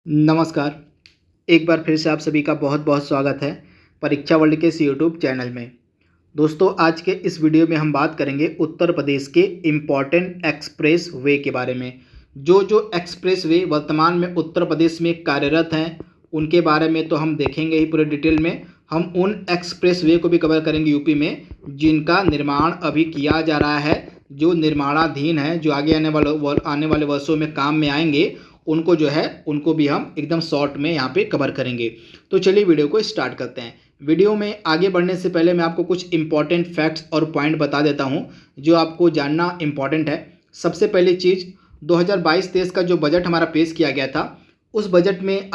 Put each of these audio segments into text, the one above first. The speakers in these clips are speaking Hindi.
नमस्कार। एक बार फिर से आप सभी का बहुत बहुत स्वागत है परीक्षा वर्ल्ड के इस यूट्यूब चैनल में। दोस्तों, आज के इस वीडियो में हम बात करेंगे उत्तर प्रदेश के इम्पॉर्टेंट एक्सप्रेस वे के बारे में। जो जो एक्सप्रेस वे वर्तमान में उत्तर प्रदेश में कार्यरत हैं उनके बारे में तो हम देखेंगे ही पूरे डिटेल में। हम उन एक्सप्रेस वे को भी कवर करेंगे यूपी में जिनका निर्माण अभी किया जा रहा है, जो निर्माणाधीन है, जो आगे आने वाले वर्षों में काम में आएंगे, उनको जो है उनको भी हम एकदम शॉर्ट में यहाँ पे कवर करेंगे। तो चलिए वीडियो को स्टार्ट करते हैं। वीडियो में आगे बढ़ने से पहले मैं आपको कुछ इंपॉर्टेंट फैक्ट्स और पॉइंट बता देता हूँ जो आपको जानना इंपॉर्टेंट है। सबसे पहली चीज़, 2022-23 का जो बजट हमारा पेश किया गया था, उस बजट में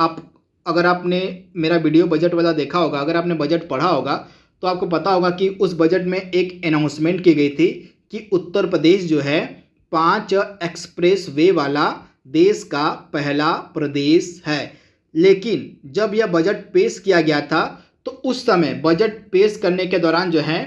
अगर आपने मेरा वीडियो बजट वाला देखा होगा, अगर आपने बजट पढ़ा होगा तो आपको पता होगा कि उस बजट में एक अनाउंसमेंट की गई थी कि उत्तर प्रदेश जो है 5 एक्सप्रेस वे वाला देश का पहला प्रदेश है। लेकिन जब यह बजट पेश किया गया था तो उस समय बजट पेश करने के दौरान जो है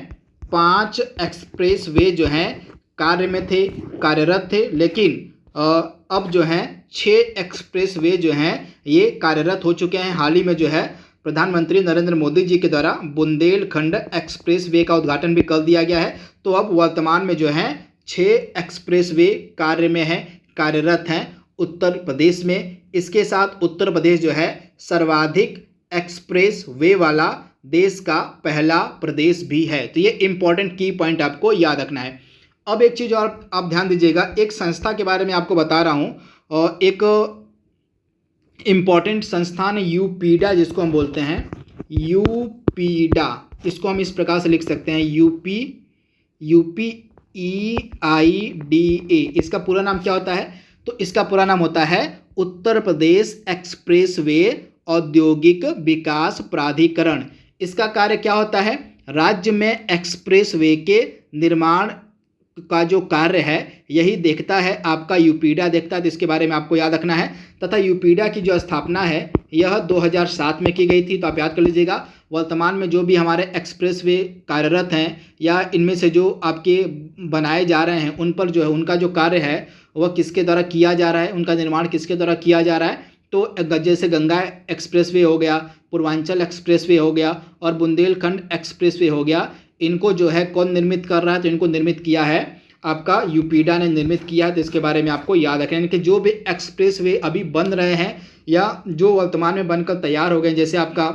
5 एक्सप्रेस वे जो हैं कार्यरत थे, लेकिन अब जो हैं 6 एक्सप्रेस वे जो हैं ये कार्यरत हो चुके हैं। हाल ही में जो है प्रधानमंत्री नरेंद्र मोदी जी के द्वारा बुंदेलखंड एक्सप्रेस वे का उद्घाटन भी कर दिया गया है। तो अब वर्तमान में जो है 6 एक्सप्रेस वे कार्यरत हैं उत्तर प्रदेश में। इसके साथ उत्तर प्रदेश जो है सर्वाधिक एक्सप्रेस वे वाला देश का पहला प्रदेश भी है। तो ये इंपॉर्टेंट की पॉइंट आपको याद रखना है। अब एक चीज़ और आप ध्यान दीजिएगा, एक संस्था के बारे में आपको बता रहा हूँ, और एक इम्पॉर्टेंट संस्थान यूपीडा जिसको हम बोलते हैं, यूपीडा, इसको हम इस प्रकार से लिख सकते हैं, UPEIDA। इसका पूरा नाम क्या होता है? तो इसका पूरा नाम होता है उत्तर प्रदेश एक्सप्रेसवे औद्योगिक विकास प्राधिकरण। इसका कार्य क्या होता है? राज्य में एक्सप्रेसवे के निर्माण का जो कार्य है यही देखता है, आपका यूपीडा देखता है। तो इसके बारे में आपको याद रखना है। तथा यूपीडा की जो स्थापना है यह 2007 में की गई थी। तो आप याद कर लीजिएगा, वर्तमान में जो भी हमारे एक्सप्रेसवे कार्यरत हैं या इनमें से जो आपके बनाए जा रहे हैं उन पर जो है उनका जो कार्य है वह किसके द्वारा किया जा रहा है, उनका निर्माण किसके द्वारा किया जा रहा है। तो जैसे गंगा एक्सप्रेसवे हो गया, पूर्वांचल एक्सप्रेसवे हो गया और बुंदेलखंड एक्सप्रेसवे हो गया, इनको जो है कौन निर्मित कर रहा है? तो इनको निर्मित किया है आपका यूपीडा ने निर्मित किया है। तो इसके बारे में आपको याद रखना है कि जो भी एक्सप्रेसवे अभी बन रहे हैं या जो वर्तमान में बनकर तैयार हो गए, जैसे आपका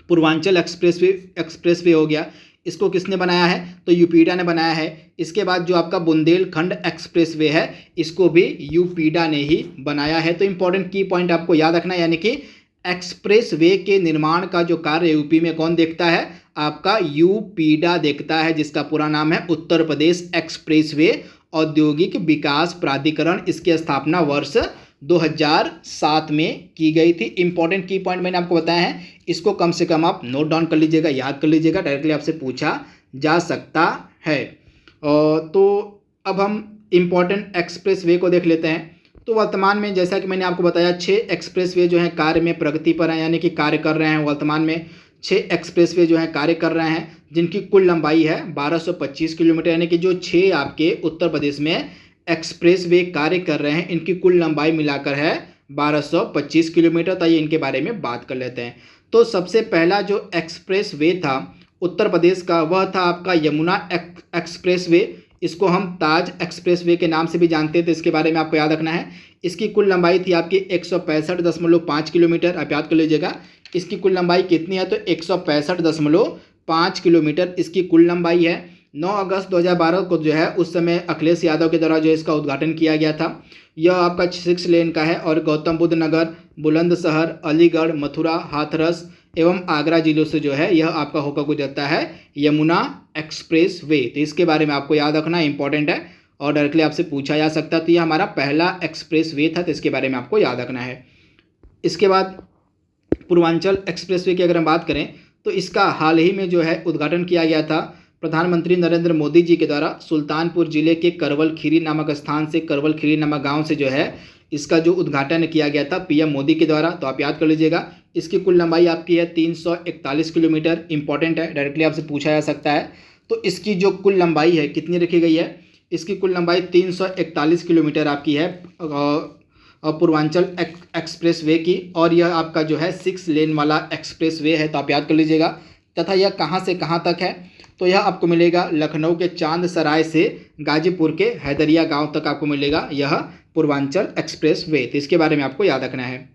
पूर्वांचल एक्सप्रेसवे हो गया, इसको किसने बनाया है? तो यूपीडा ने बनाया है। इसके बाद जो आपका बुंदेलखंड एक्सप्रेसवे है इसको भी यूपीडा ने ही बनाया है। तो इंपॉर्टेंट की पॉइंट आपको याद रखना है, यानी कि एक्सप्रेसवे के निर्माण का जो कार्य यूपी में कौन देखता है? आपका यूपीडा देखता है, जिसका पूरा नाम है उत्तर प्रदेश एक्सप्रेसवे औद्योगिक विकास प्राधिकरण। इसकी स्थापना वर्ष 2007 में की गई थी। इंपॉर्टेंट की पॉइंट मैंने आपको बताया है, इसको कम से कम आप नोट डाउन कर लीजिएगा, याद कर लीजिएगा, डायरेक्टली आपसे पूछा जा सकता है। तो अब हम इंपॉर्टेंट एक्सप्रेस वे को देख लेते हैं। तो वर्तमान में जैसा कि मैंने आपको बताया 6 एक्सप्रेस वे जो हैं कार्य में प्रगति पर हैं, यानी कि कार्य कर रहे हैं। वर्तमान में 6 एक्सप्रेस वे जो हैं कार्य कर रहे हैं, जिनकी कुल लंबाई है 1225 किलोमीटर, यानी कि जो 6 आपके उत्तर प्रदेश में एक्सप्रेस वे कार्य कर रहे हैं इनकी कुल लंबाई मिलाकर है 1225 किलोमीटर। तो ये इनके बारे में बात कर लेते हैं। तो सबसे पहला जो एक्सप्रेस वे था उत्तर प्रदेश का वह था आपका यमुना एक्सप्रेस वे। इसको हम ताज एक्सप्रेस वे के नाम से भी जानते थे। तो इसके बारे में आपको याद रखना है, इसकी कुल लंबाई थी आपकी 165.5 किलोमीटर। आप याद कर लीजिएगा, इसकी कुल लंबाई कितनी है? तो 165.5 किलोमीटर इसकी कुल लंबाई है। 9 अगस्त 2012 को जो है उस समय अखिलेश यादव के द्वारा जो इसका उद्घाटन किया गया था। यह आपका 6 लेन का है और गौतम बुद्ध नगर, बुलंदशहर, अलीगढ़, मथुरा, हाथरस एवं आगरा जिलों से जो है यह आपका होकर गुजरता है यमुना एक्सप्रेस वे। तो इसके बारे में आपको याद रखना इंपॉर्टेंट है और डायरेक्टली आपसे पूछा जा सकता है। तो यह हमारा पहला एक्सप्रेस वे था, तो इसके बारे में आपको याद रखना है। इसके बाद पूर्वांचल एक्सप्रेस वे की अगर हम बात करें तो इसका हाल ही में जो है उद्घाटन किया गया था प्रधानमंत्री नरेंद्र मोदी जी के द्वारा। सुल्तानपुर जिले के करवल खीरी नामक स्थान से, करवल खीरी नामक गांव से जो है इसका जो उद्घाटन किया गया था पीएम मोदी के द्वारा। तो आप याद कर लीजिएगा, इसकी कुल लंबाई आपकी है 341 किलोमीटर। इंपॉर्टेंट है, डायरेक्टली आपसे पूछा जा सकता है। तो इसकी जो कुल लंबाई है कितनी रखी गई है? इसकी कुल लंबाई 341 किलोमीटर आपकी है। पूर्वांचल एक्सप्रेस वे की, और यह आपका जो है 6 लेन वाला एक्सप्रेस वे है, तो आप याद कर लीजिएगा। तथा यह कहाँ से कहाँ तक है, तो यह आपको मिलेगा लखनऊ के चांद सराय से गाजीपुर के हैदरिया गांव तक आपको मिलेगा यह पूर्वांचल एक्सप्रेस वे। तो इसके बारे में आपको याद रखना है।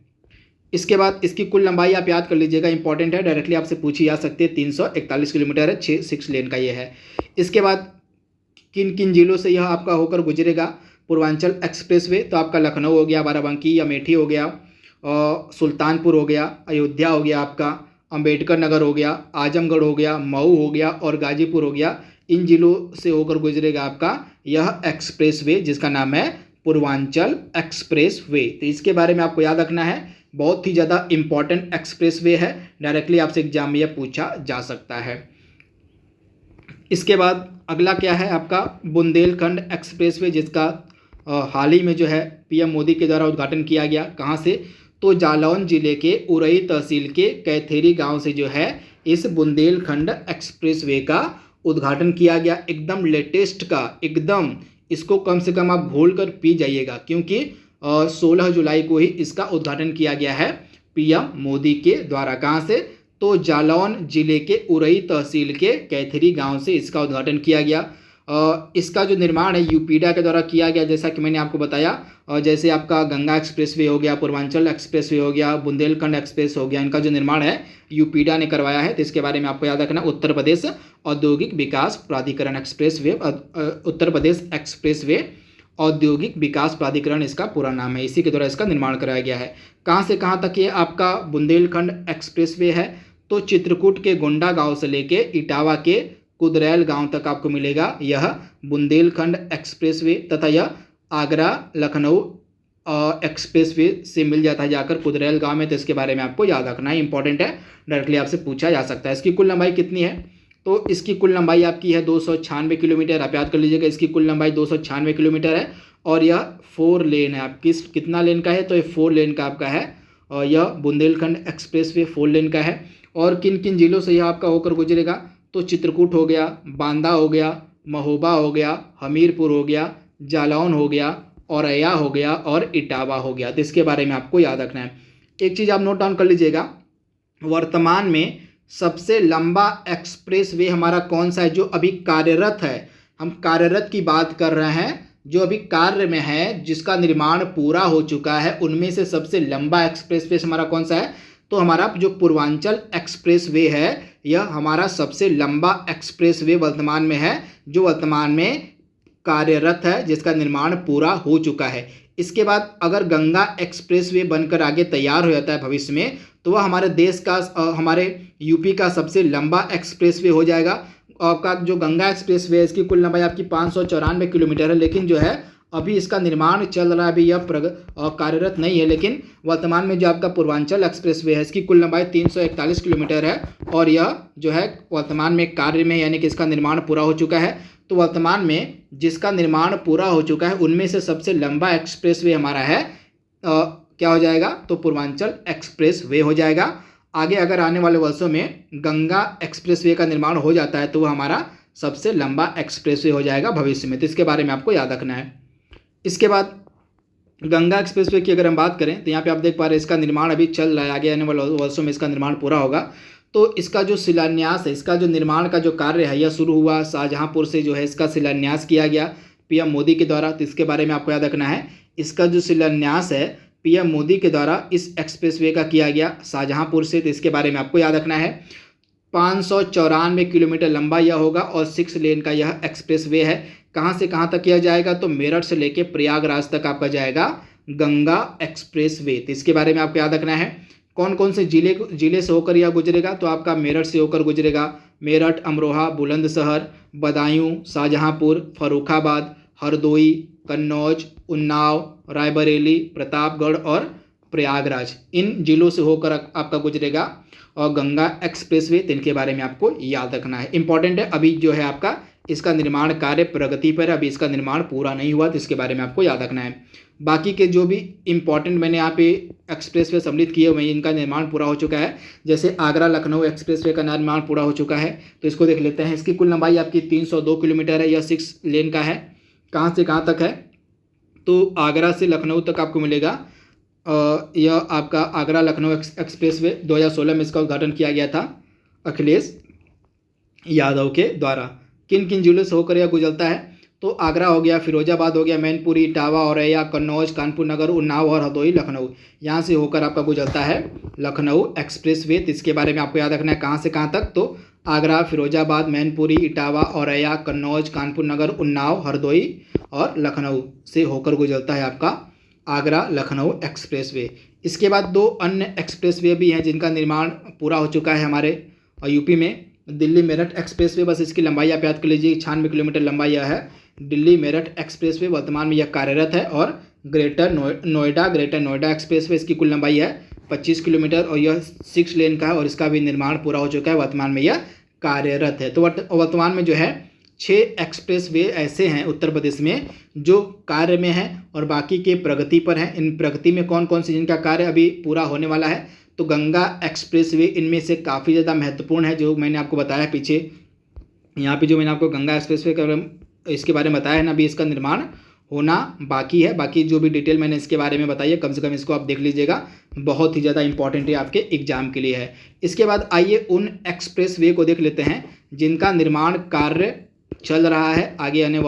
इसके बाद इसकी कुल लंबाई आप याद कर लीजिएगा, इंपॉर्टेंट है, डायरेक्टली आपसे पूछी जा सकती है, 341 किलोमीटर है, 6 लेन का ये है। इसके बाद किन किन जिलों से यह आपका होकर गुजरेगा पूर्वांचल एक्सप्रेस वे, तो आपका लखनऊ हो गया, बाराबंकी या अमेठी हो गया, सुल्तानपुर हो गया, अयोध्या हो गया, आपका अंबेडकर नगर हो गया, आजमगढ़ हो गया, मऊ हो गया और गाजीपुर हो गया। इन जिलों से होकर गुजरेगा आपका यह एक्सप्रेस वे, जिसका नाम है पूर्वांचल एक्सप्रेस वे। तो इसके बारे में आपको याद रखना है, बहुत ही ज़्यादा इंपॉर्टेंट एक्सप्रेस वे है, डायरेक्टली आपसे एग्जाम में यह पूछा जा सकता है। इसके बाद अगला क्या है आपका बुंदेलखंड एक्सप्रेस वे, जिसका हाल ही में जो है पीएम मोदी के द्वारा उद्घाटन किया गया। कहाँ से, तो जालौन जिले के उरई तहसील के कैथेरी गांव से जो है इस बुंदेलखंड एक्सप्रेस वे का उद्घाटन किया गया। एकदम लेटेस्ट का, एकदम इसको कम से कम आप घोल कर पी जाइएगा, क्योंकि 16 जुलाई को ही इसका उद्घाटन किया गया है पीएम मोदी के द्वारा। कहाँ से, तो जालौन जिले के उरई तहसील के कैथेरी गांव से इसका उद्घाटन किया गया। इसका जो निर्माण है यूपीडा के द्वारा किया गया, जैसा कि मैंने आपको बताया। जैसे आपका गंगा एक्सप्रेस वे हो गया, पूर्वांचल एक्सप्रेस वे हो गया, बुंदेलखंड एक्सप्रेस हो गया, इनका जो निर्माण है यूपीडा ने करवाया है। तो इसके बारे में आपको याद रखना, उत्तर प्रदेश औद्योगिक विकास प्राधिकरण express way, Uttar Pradesh express way औद्योगिक विकास प्राधिकरण इसका पूरा नाम है, इसी के द्वारा इसका निर्माण कराया गया है। कहाँ से कहाँ तक ये आपका बुंदेलखंड एक्सप्रेस वे है, तो चित्रकूट के गोंडा गांव से लेके इटावा के कुदरैल गांव तक आपको मिलेगा यह बुंदेलखंड एक्सप्रेस वे। तथा यह आगरा लखनऊ एक्सप्रेस वे से मिल जाता है जाकर कुदरैल गांव में। तो इसके बारे में आपको याद रखना है, इंपॉर्टेंट है, डायरेक्टली आपसे पूछा जा सकता है। इसकी कुल लंबाई कितनी है, तो इसकी कुल लंबाई आपकी है 296 किलोमीटर। आप याद कर लीजिएगा, इसकी कुल लंबाई 296 किलोमीटर है और यह 4 लेन है। आप कितना लेन का है, तो ये 4 लेन का आपका है, और यह बुंदेलखंड एक्सप्रेस वे 4 लेन का है। और किन किन जिलों से यह आपका होकर गुजरेगा, तो चित्रकूट हो गया, बांदा हो गया, महोबा हो गया, हमीरपुर हो गया, जालौन हो गया, औरैया हो गया और इटावा हो गया। तो इसके बारे में आपको याद रखना है। एक चीज़ आप नोट डाउन कर लीजिएगा, वर्तमान में सबसे लंबा एक्सप्रेस वे हमारा कौन सा है जो अभी कार्यरत है। हम कार्यरत की बात कर रहे हैं, जो अभी कार्य में है, जिसका निर्माण पूरा हो चुका है, उनमें से सबसे लंबा एक्सप्रेस वे हमारा कौन सा है, तो हमारा जो पूर्वांचल एक्सप्रेस वे है यह हमारा सबसे लंबा एक्सप्रेस वे वर्तमान में है, जो वर्तमान में कार्यरत है, जिसका निर्माण पूरा हो चुका है। इसके बाद अगर गंगा एक्सप्रेस वे बनकर आगे तैयार हो जाता है भविष्य में, तो वह हमारे देश का, हमारे यूपी का सबसे लंबा एक्सप्रेस वे हो जाएगा। आपका जो गंगा एक्सप्रेस वे है इसकी कुल लंबाई आपकी 594 किलोमीटर है, लेकिन जो है अभी इसका निर्माण चल रहा है, अभी यह कार्यरत नहीं है। लेकिन वर्तमान में जो आपका पूर्वांचल एक्सप्रेस वे है इसकी कुल लंबाई 341 किलोमीटर है और यह जो है वर्तमान में कार्य में, यानी कि इसका निर्माण पूरा हो चुका है। तो वर्तमान में जिसका निर्माण पूरा हो चुका है उनमें से सबसे लंबा एक्सप्रेस वे हमारा है, क्या हो जाएगा, तो पूर्वांचल एक्सप्रेस वे हो जाएगा। आगे अगर आने वाले वर्षों में गंगा एक्सप्रेस वे का निर्माण हो जाता है तो वह हमारा सबसे लंबा एक्सप्रेस वे हो जाएगा भविष्य में। तो इसके बारे में आपको याद रखना है। इसके बाद गंगा एक्सप्रेस वे की अगर हम बात करें तो यहाँ पे आप देख पा रहे हैं इसका निर्माण अभी चल रहा है, आगे आने वाले वर्षों में इसका निर्माण पूरा होगा। तो इसका जो शिलान्यास है, इसका जो निर्माण का जो कार्य है यह शुरू हुआ शाहजहांपुर से, जो है इसका शिलान्यास किया गया पीएम मोदी के द्वारा। तो इसके बारे में आपको याद रखना है, इसका जो शिलान्यास है पीएम मोदी के द्वारा इस एक्सप्रेस वे का किया गया शाहजहांपुर से। तो इसके बारे में आपको याद रखना है। 594 किलोमीटर लंबा यह होगा और 6 लेन का यह एक्सप्रेस वे है। कहाँ से कहाँ तक किया जाएगा, तो मेरठ से लेके प्रयागराज तक आपका जाएगा गंगा एक्सप्रेस वे। तो इसके बारे में आपको याद रखना है। कौन कौन से जिले से होकर यह गुजरेगा, तो आपका मेरठ से होकर गुजरेगा। मेरठ, अमरोहा, बुलंदशहर, बदायूं, शाहजहांपुर, फर्रुखाबाद, हरदोई, कन्नौज, उन्नाव, रायबरेली, प्रतापगढ़ और प्रयागराज, इन जिलों से होकर आपका गुजरेगा और गंगा एक्सप्रेस वे। इनके बारे में आपको याद रखना है, इंपॉर्टेंट है। अभी जो है आपका इसका निर्माण कार्य प्रगति पर है, अभी इसका निर्माण पूरा नहीं हुआ, तो इसके बारे में आपको याद रखना है। बाकी के जो भी इंपॉर्टेंट मैंने यहाँ पे एक्सप्रेस वे सम्मिलित किए हुए हैं इनका निर्माण पूरा हो चुका है। जैसे आगरा लखनऊ एक्सप्रेस वे का निर्माण पूरा हो चुका है, तो इसको देख लेते हैं। इसकी कुल लंबाई आपकी 302 किलोमीटर है, यह 6 लेन का है। कहाँ से कहाँ तक है, तो आगरा से लखनऊ तक आपको मिलेगा। यह आपका आगरा लखनऊ एक्सप्रेसवे 2016 में इसका उद्घाटन किया गया था अखिलेश यादव के द्वारा। किन किन जिलों से होकर यह गुजरता है? तो आगरा हो गया, फिरोजाबाद हो गया, मैनपुरी, इटावा, औरैया, कन्नौज, कानपुर नगर, उन्नाव और हरदोई लखनऊ, यहाँ से होकर आपका गुजरता है लखनऊ एक्सप्रेसवे। तो इसके बारे में आपको याद रखना है कहाँ से कहाँ तक, तो आगरा, फिरोजाबाद, मैनपुरी, इटावा, औरैया, कन्नौज, कानपुर नगर, उन्नाव, हरदोई और लखनऊ से होकर गुजरता है आपका आगरा लखनऊ एक्सप्रेसवे। इसके बाद दो अन्य एक्सप्रेसवे भी हैं जिनका निर्माण पूरा हो चुका है हमारे यूपी में। दिल्ली मेरठ एक्सप्रेसवे, बस इसकी लंबाई आप याद कर लीजिए, 96 किलोमीटर लंबाई यह है। दिल्ली मेरठ एक्सप्रेसवे वर्तमान में यह कार्यरत है। और ग्रेटर नोएडा एक्सप्रेसवे, इसकी कुल लंबाई है 25 किलोमीटर और यह 6 लेन का है और इसका भी निर्माण पूरा हो चुका है, वर्तमान में यह कार्यरत है। तो वर्तमान में जो है 6 एक्सप्रेसवे ऐसे हैं उत्तर प्रदेश में जो कार्य में हैं और बाकी के प्रगति पर हैं। इन प्रगति में कौन कौन से जिनका कार्य अभी पूरा होने वाला है? तो गंगा एक्सप्रेसवे इनमें से काफ़ी ज़्यादा महत्वपूर्ण है, जो मैंने आपको बताया पीछे यहाँ पे, जो मैंने आपको गंगा एक्सप्रेसवे इसके बारे में बताया है ना, अभी इसका निर्माण होना बाकी है। बाकी जो भी डिटेल मैंने इसके बारे में बताई है, कम से कम इसको आप देख लीजिएगा, बहुत ही ज़्यादा इंपॉर्टेंट है आपके एग्जाम के लिए है। इसके बाद आइए उन एक्सप्रेसवे को देख लेते हैं जिनका निर्माण कार्य चल रहा है आगे आने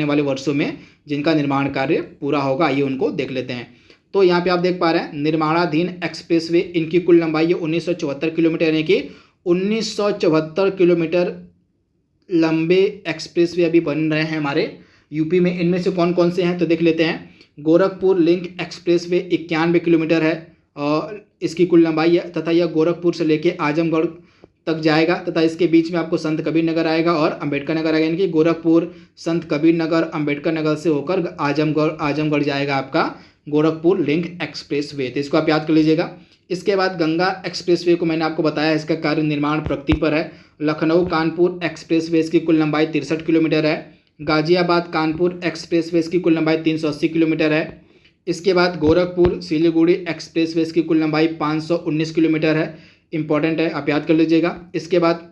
वाले वर्षों में, जिनका निर्माण कार्य पूरा होगा, आइए उनको देख लेते हैं। तो यहाँ पे आप देख पा रहे हैं निर्माणाधीन एक्सप्रेसवे, इनकी कुल लंबाई है 1974 किलोमीटर, यानी कि 1974 किलोमीटर लंबे एक्सप्रेसवे अभी बन रहे हैं हमारे यूपी में। इनमें से कौन कौन से हैं तो देख लेते हैं। गोरखपुर लिंक एक्सप्रेसवे 91 किलोमीटर है और इसकी कुल लंबाई है, तथा यह गोरखपुर से लेके आजमगढ़ तक जाएगा, तथा इसके बीच में आपको संत कबीर नगर आएगा और अंबेडकर नगर आएगा, यानी कि गोरखपुर, संत कबीर नगर, अंबेडकर नगर से होकर आजमगढ़ जाएगा आपका गोरखपुर लिंक एक्सप्रेसवे। तो इसको आप याद कर लीजिएगा। इसके बाद गंगा एक्सप्रेसवे को मैंने आपको बताया, इसका कार्य निर्माण प्रगति पर है। लखनऊ कानपुर एक्सप्रेसवे, इसकी कुल लंबाई 63 किलोमीटर है। गाजियाबाद कानपुर एक्सप्रेसवे, इसकी कुल लंबाई 380 किलोमीटर है। इसके बाद गोरखपुर सिलीगुड़ी एक्सप्रेसवे, इसकी कुल लंबाई 519 किलोमीटर है, इंपॉर्टेंट है, आप याद कर लीजिएगा। इसके बाद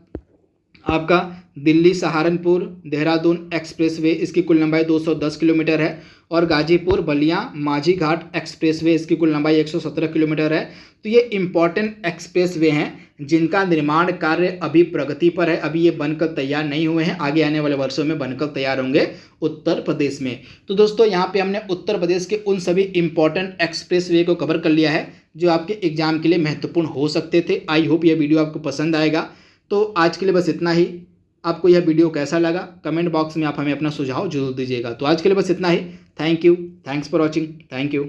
आपका दिल्ली सहारनपुर देहरादून एक्सप्रेसवे, इसकी कुल लंबाई 210 किलोमीटर है। और गाजीपुर बलिया माझी घाट एक्सप्रेसवे, इसकी कुल लंबाई 117 किलोमीटर है। तो ये इंपॉर्टेंट एक्सप्रेसवे हैं जिनका निर्माण कार्य अभी प्रगति पर है, अभी ये बनकर तैयार नहीं हुए हैं, आगे आने वाले वर्षों में बनकर तैयार होंगे उत्तर प्रदेश में। तो दोस्तों यहाँ पे हमने उत्तर प्रदेश के उन सभी इंपॉर्टेंट एक्सप्रेसवे को कवर कर लिया है जो आपके एग्जाम के लिए महत्वपूर्ण हो सकते थे। आई होप यह वीडियो आपको पसंद आएगा। तो आज के लिए बस इतना ही। आपको यह वीडियो कैसा लगा कमेंट बॉक्स में आप हमें अपना सुझाव जरूर दीजिएगा। तो आज के लिए बस इतना ही। Thank you, thanks for watching, thank you.